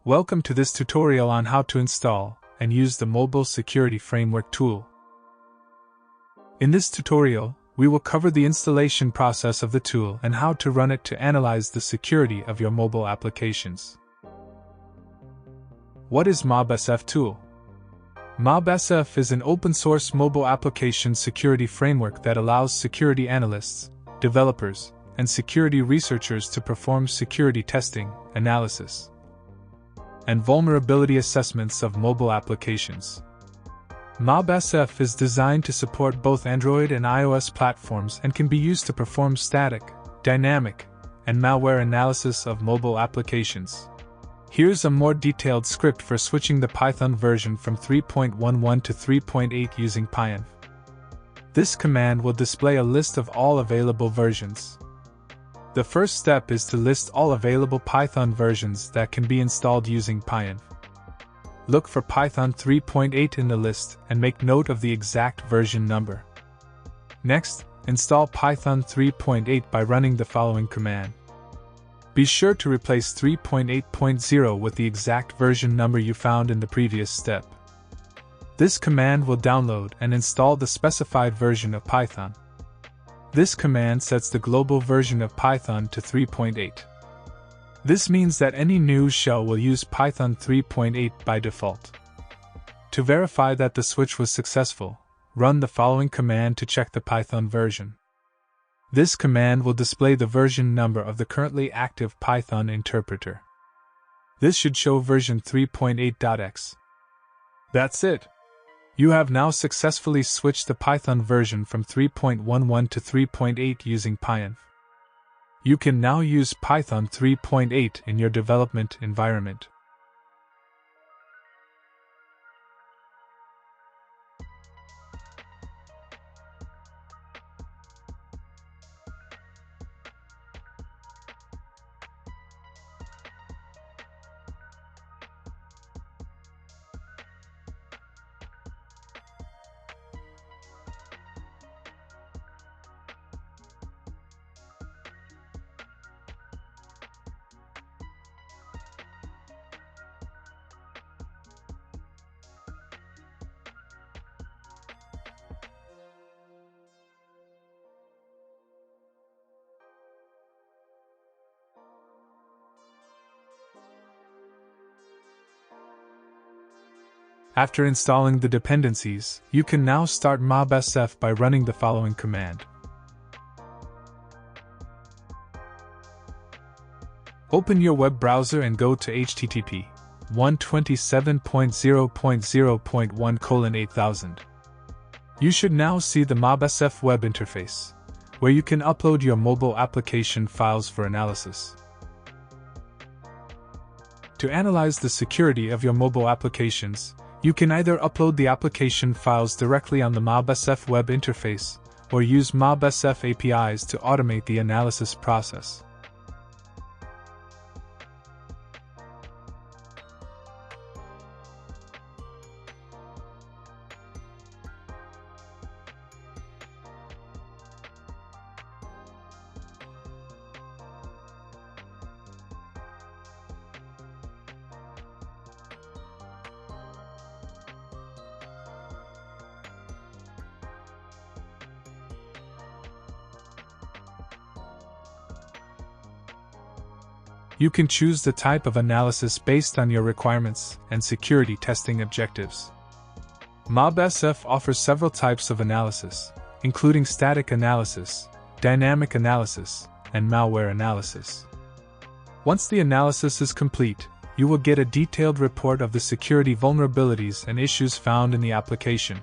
Welcome to this tutorial on how to install and use the Mobile Security Framework tool. In this tutorial, we will cover the installation process of the tool and how to run it to analyze the security of your mobile applications. What is MobSF tool? MobSF is an open-source mobile application security framework that allows security analysts, developers, and security researchers to perform security testing, analysis, and vulnerability assessments of mobile applications. MobSF is designed to support both Android and iOS platforms and can be used to perform static, dynamic, and malware analysis of mobile applications. Here's a more detailed script for switching the Python version from 3.11 to 3.8 using pyenv. This command will display a list of all available versions. The first step is to list all available Python versions that can be installed using pyenv. Look for Python 3.8 in the list and make note of the exact version number. Next, install Python 3.8 by running the following command. Be sure to replace 3.8.0 with the exact version number you found in the previous step. This command will download and install the specified version of Python. This command sets the global version of Python to 3.8. This means that any new shell will use Python 3.8 by default. To verify that the switch was successful, run the following command to check the Python version. This command will display the version number of the currently active Python interpreter. This should show version 3.8.x. That's it! You have now successfully switched the Python version from 3.11 to 3.8 using pyenv. You can now use Python 3.8 in your development environment. After installing the dependencies, you can now start MobSF by running the following command. Open your web browser and go to http 127.0.0.1:8000. You should now see the MobSF web interface, where you can upload your mobile application files for analysis. To analyze the security of your mobile applications, you can either upload the application files directly on the MobSF web interface, or use MobSF APIs to automate the analysis process. You can choose the type of analysis based on your requirements and security testing objectives. MobSF offers several types of analysis, including static analysis, dynamic analysis, and malware analysis. Once the analysis is complete, you will get a detailed report of the security vulnerabilities and issues found in the application.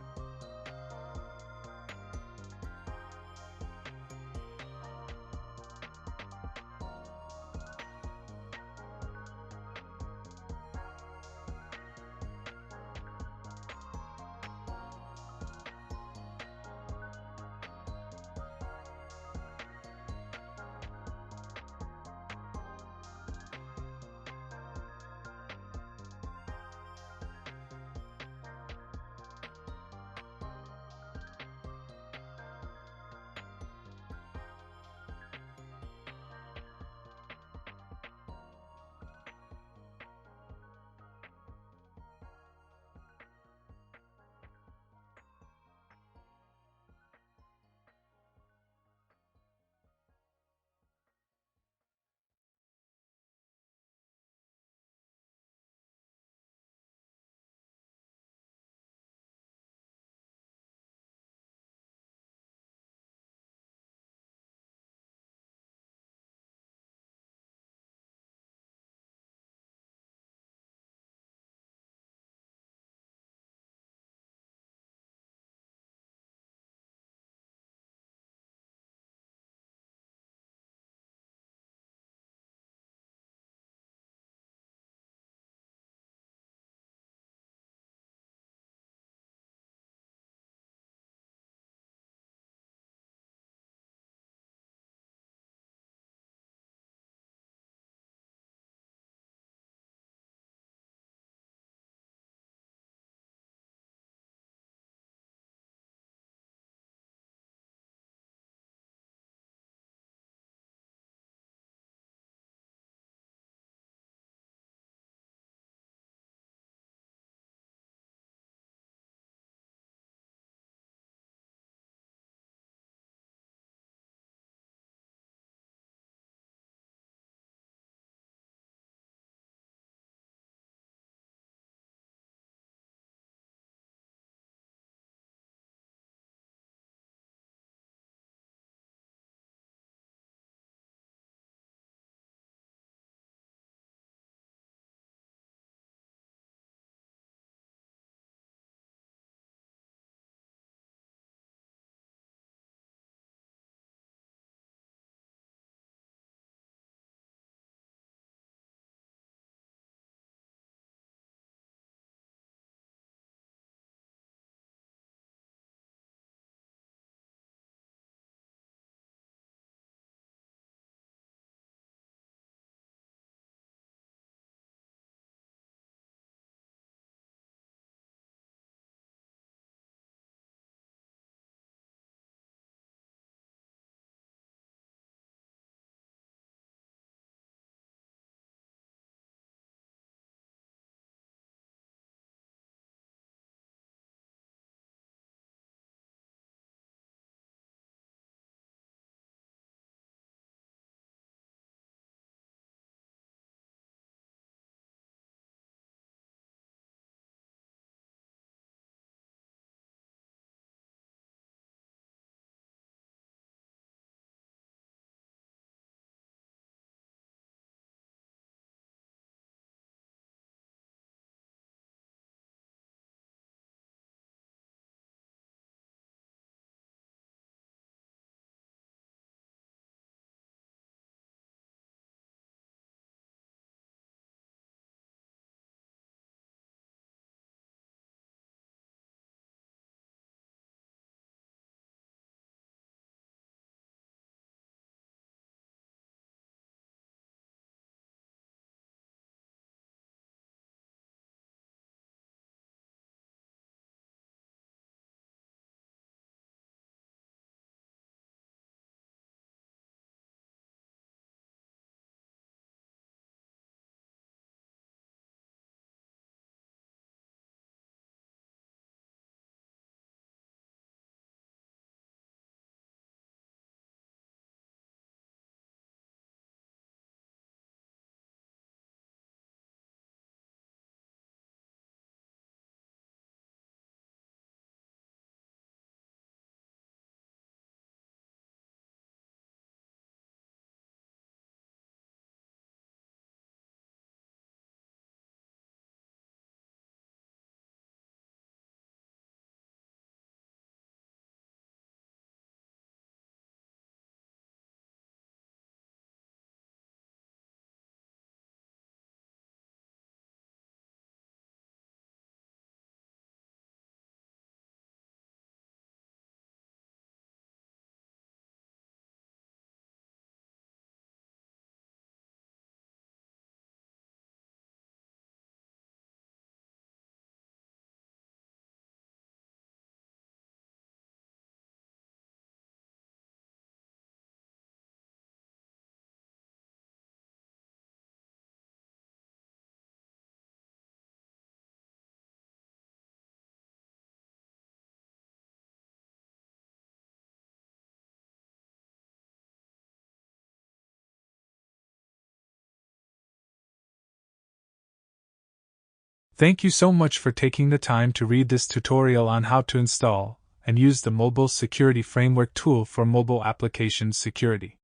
Thank you so much for taking the time to read this tutorial on how to install and use the Mobile Security Framework tool for mobile application security.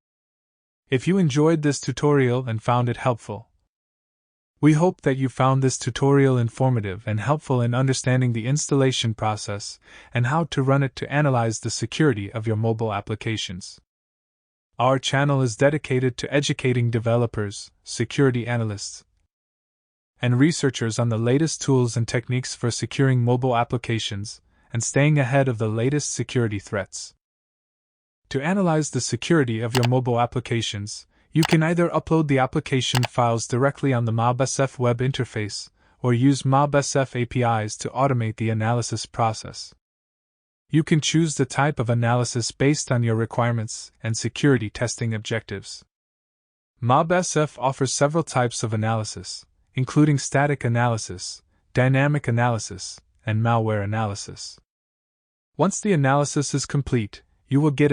If you enjoyed this tutorial and found it helpful, we hope that you found this tutorial informative and helpful in understanding the installation process and how to run it to analyze the security of your mobile applications. Our channel is dedicated to educating developers, security analysts, and researchers on the latest tools and techniques for securing mobile applications and staying ahead of the latest security threats. To analyze the security of your mobile applications, you can either upload the application files directly on the MobSF web interface or use MobSF APIs to automate the analysis process. You can choose the type of analysis based on your requirements and security testing objectives. MobSF offers several types of analysis, including static analysis, dynamic analysis, and malware analysis. Once the analysis is complete, you will get